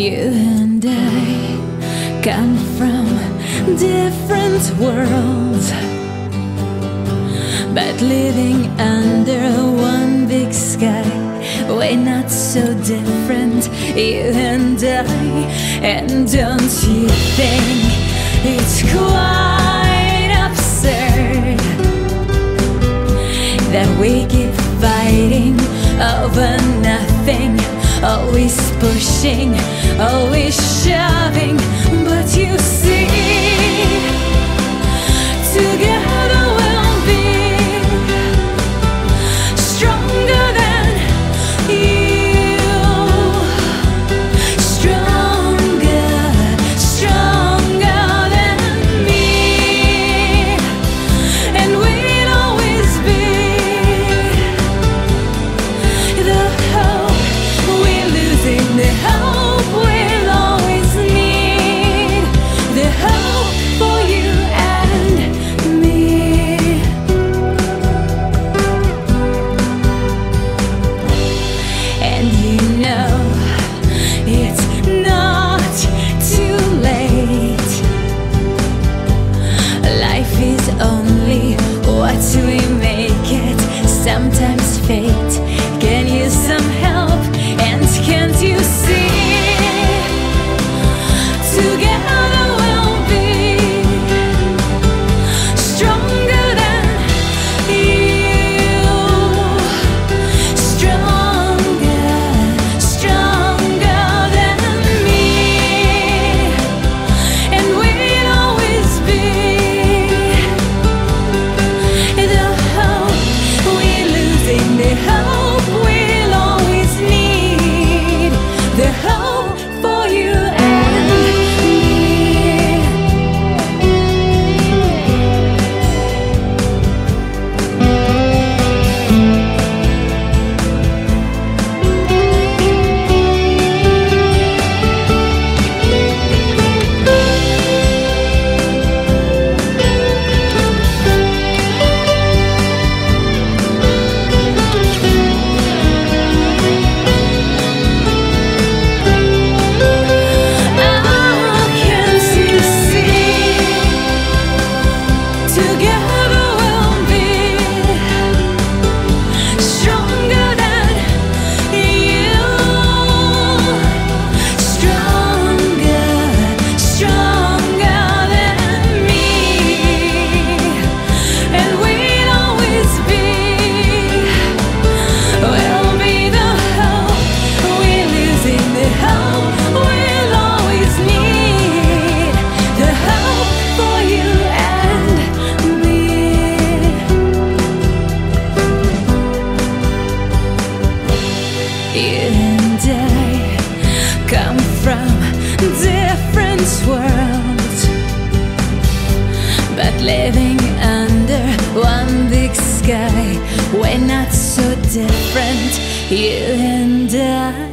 You and I come from different worlds, but living under one big sky, we're not so different, you and I. And don't you think it's quite absurd that we keep fighting over nothing, always pushing, always shoving? But you see, together we'll be stronger than you, stronger, stronger than me. And we'll always be the hope we're losing, the hope we'll always need, the hope for you and me. And you know it's not too late. Life is only what we make it. Sometimes fate can use some help, and can't you see? Together we'll be stronger than you, stronger, stronger than me. And we'll always be the hope we're losing, the hope we'll always need, the hope for you and me. Together we'll be stronger than you, stronger, stronger than me. And we'll always be, we'll be the hope we're losing, the hope we'll always need, the hope for you and me. You and I come from different worlds, but living under one big sky, we're not so different, you and I.